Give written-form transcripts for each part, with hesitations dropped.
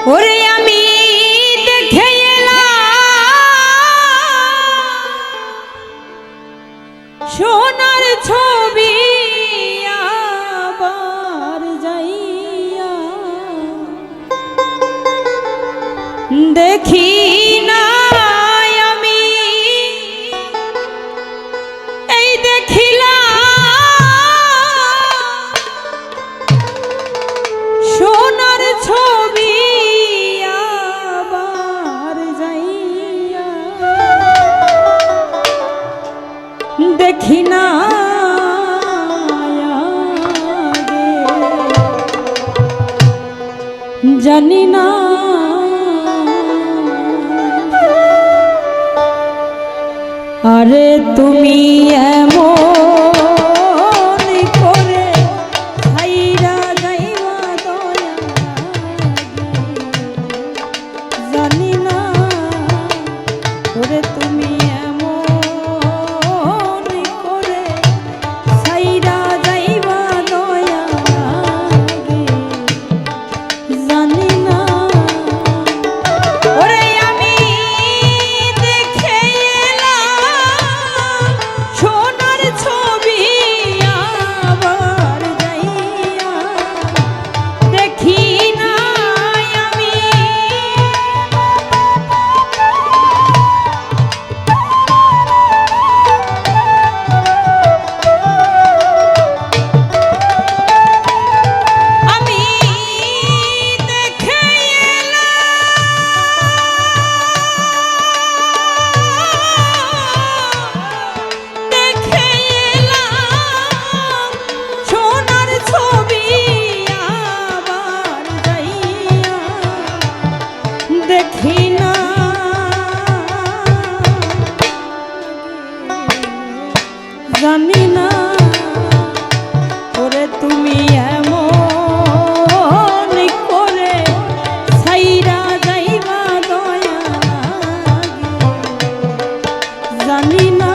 ওরে আমি দেখে এলাম সোনার ছবি আবার যাইয়া দেখি না আমি এই দেখিলাম সোনার ছবি আবার যাইয়া দেখি না জানি না আরে তুমি এমন করে ছাইরা যাইবা দয়া জানি না ওরে তুমি এমন করে ছাইরা যাইবা দয়া জানি না ওরে আমি দেখে এলাম সোনার ছবি আবার যাইয়া দেখি না আমি দেখি না জানি না ওরে তুমি এমন করে ছাইরা যাইবা দয়া জানি না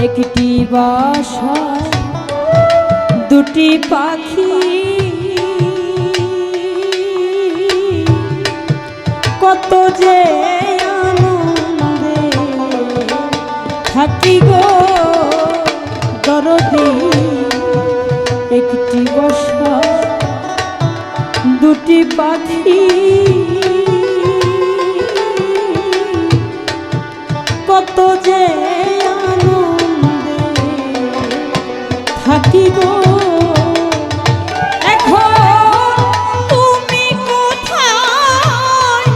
একটি বাসা দুটি পাখি কত যে আনন্দে থাকি গো দরদি একটি বাসা দুটি পাখি কত যে থাকি গো এখন তুমি কোথায়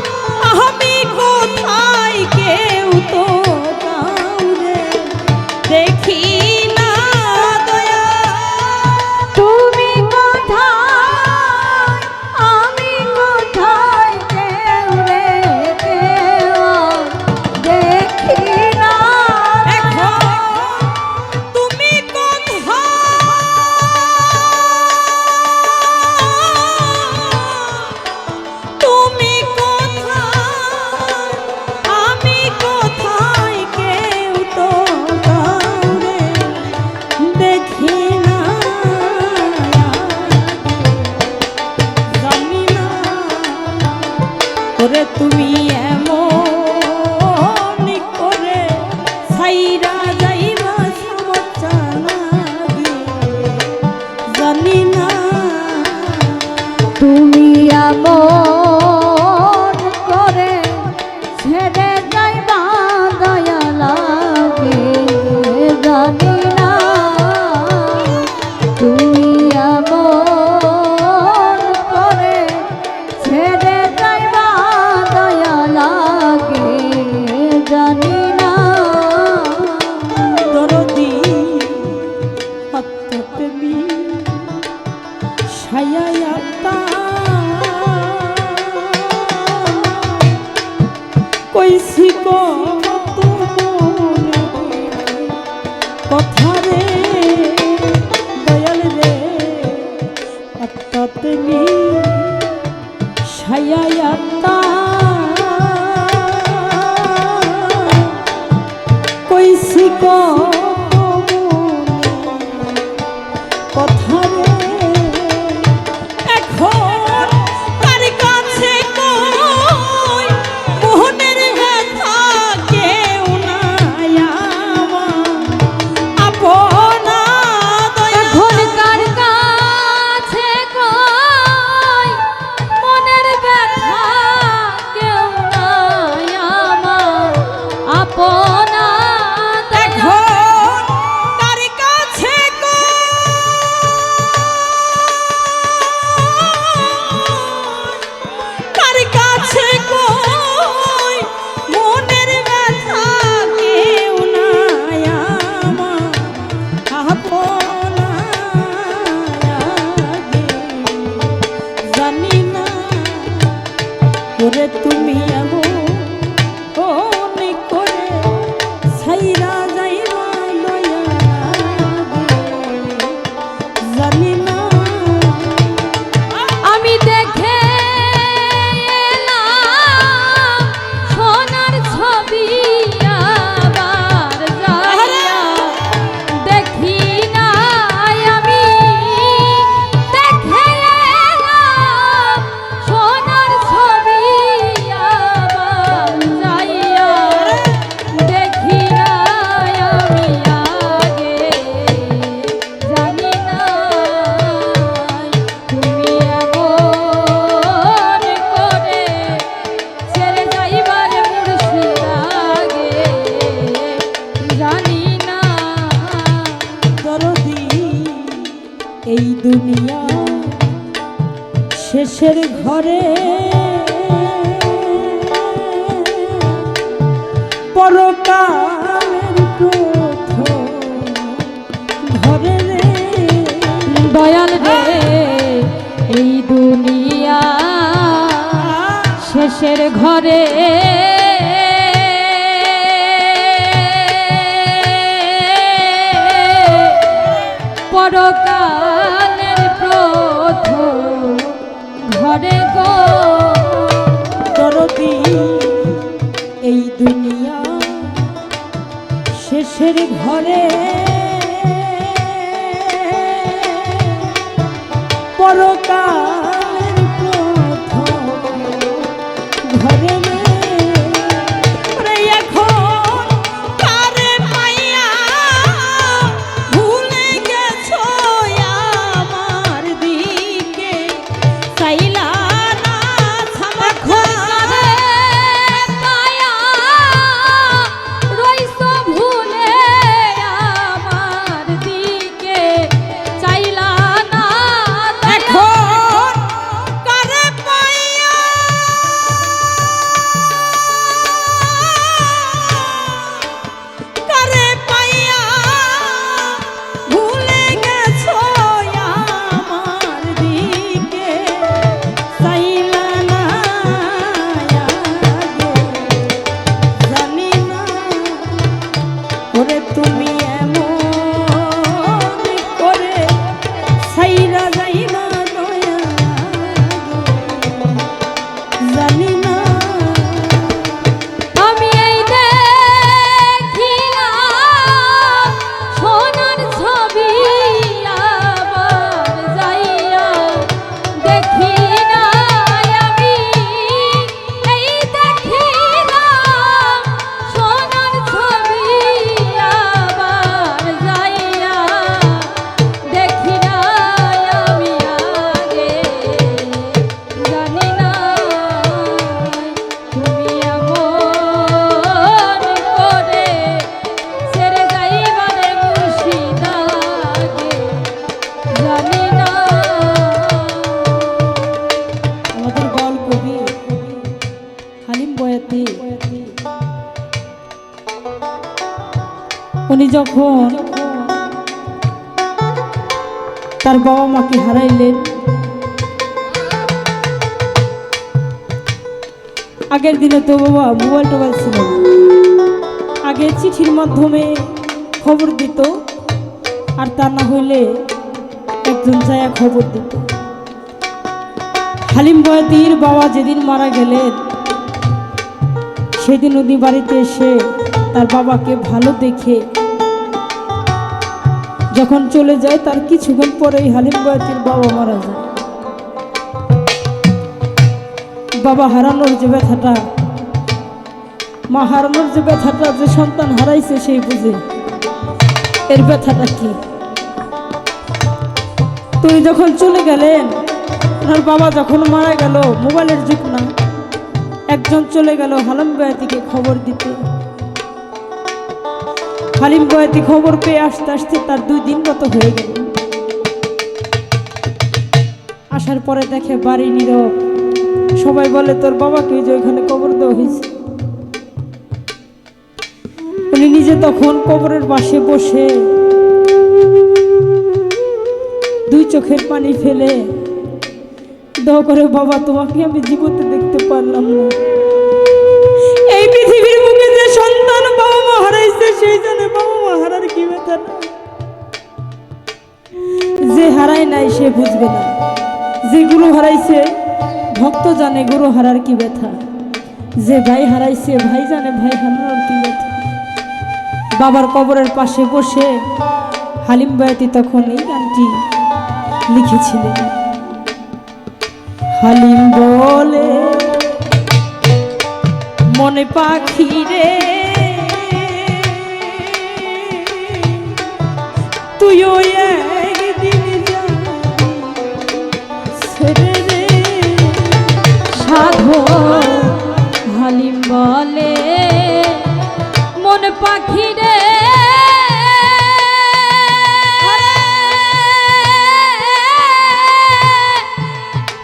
আমি কোথায় কেউ তো কাউরে দেখি না দয়া তুমি কোথায় আমি কোথায় কেউ রে কেউ দেখি না এখন তুমি তুমি এমন করে ছাইরা যাইবা সমস্যা লাগে জানি না তুমি এমন করে ছেড়ে যাইবা দয়া লাগে জানি না তুমি এমন করে ছেড়ে যাইবা দয়া লাগে কইছি কত মনে কথা রে দয়াল রে আত্মা তুমি ছায়া কইছি কত মনে কথা রে এখন কার কাছে কই মোহনের ব্যথা কেউ নাই আমার আপনা দয়া এখন কার কাছে কই মনের ব্যথা কেউ নাই আমার আপনা এখন কার কাছে কার কাছে কই মনের ব্যথা কেউ নাই আমার আপনা জানি না ওরে তুমি এমন করে ছাইরা যাইবা লয়া জানি না আমি দেখে এলাম সোনার ছবি আবার যাইয়া দেখি নাই আমি দেখে এলাম সোনার ছবি আবার যাইয়া দেখি নাই আমি আগে জানি না তুমি এমন করে ছেড়ে যাইবার মুর্শিদ আগে জানি না দরদি এই দুনিয়া শেষের ঘরে পরকালের প্রথম ঘরে রে দয়াল রে এই দুনিয়া শেষের ঘরে পরকালের প্রথম ঘরে গো দরদি এই দুনিয়া শেষের ঘরে পরকালের প্রথম ঘরে রে এখন কারে পাইয়া ভুলে গেছো আমার দিকে চাইলা না থামা পায়া রইস ভুলে আমার দিকে চাইলা না এখন কারে পাইয়া কারে পাইয়া ভুলে গেছো আমার দিকে চাইলা না আগে জানি না ওরে তুমি এমন করে ছাইরা যাইবা দয়া জানি না আমি এই দেখিলাম সোনার ছবি আবার যাইয়া দেখি নাই আমি এই দেখিলাম সোনার ছবি আবার যাইয়া দেখি নাই আমি আগে জানি না তুমি এমন করে ছেড়ে যাইবারে মুর্শিদ আগে জানি না আমাদের গল কবি হালিম বয়াতি উনি যখন তার বাবা মাকে হারাইলেন আগের দিনে তো বাবা মোবাইল টোবাইল ছিল না। আগে চিঠির মাধ্যমে খবর দিত, আর তা না হইলে একজন যায় খবর দিত। হালিম বয়াতির বাবা যেদিন মারা গেলেন, সেদিন উনি বাড়িতে এসে তার বাবাকে ভালো দেখে যখন চলে যায়, তার কিছুক্ষণ পরেই হালিম বয়াতির বাবা মারা যায়। বাবা হারানোর যে ব্যথাটা, মা হারানোর যে ব্যথাটা, যে সন্তান হারাইছে সেই বুঝে এর ব্যথাটা কি। তুই যখন চলে গেলেন, ওনার বাবা যখন মারা গেল, মোবাইলের যুগ না, একজন চলে গেল হালিম বয়াতিকে খবর দিতে। হালিম বয়াতি খবর পেয়ে আসতে আসতে তার 2 দিন মতো হয়ে গেল। আসার পরে দেখে বাড়ি নীরব। সবাই বলে তোর বাবাকে যে ওইখানে কবর দেওয়া হয়েছে। উনি নিজে তখন কবরের পাশে বসে 2 চোখের পানি ফেলে দোয়া করে, বাবা তোমাকে আমি জীবতে দেখতে পারলাম না। এই পৃথিবীর বুকে যে সন্তান বাবা মা হারাইছে, সেই জানে বাবা মা হারার কি ব্যথা। যে হারায় নাই সে বুঝবে না। যে গুরু হারাইছে ভক্ত জানে গুরু হারার কি ব্যথা। যে ভাই হারাইছে ভাই জানে ভাই হারানোর কি ব্যথা। বাবার কবরের পাশে বসে হালিম বয়াতি তখন এই গানটি লিখেছিলেন। হালিম বলে মনে পাখি রে, তুইও একদিন ছেড়ে রে। সাধু হালিম বলে মন পাখি রে,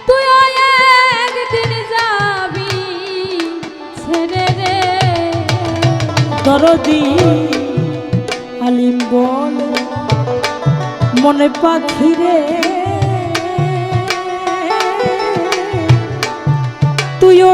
তুইও একদিন যাবি ছেড়ে রে। দরদি হালিম বলে মনে পাখি রে, তুইও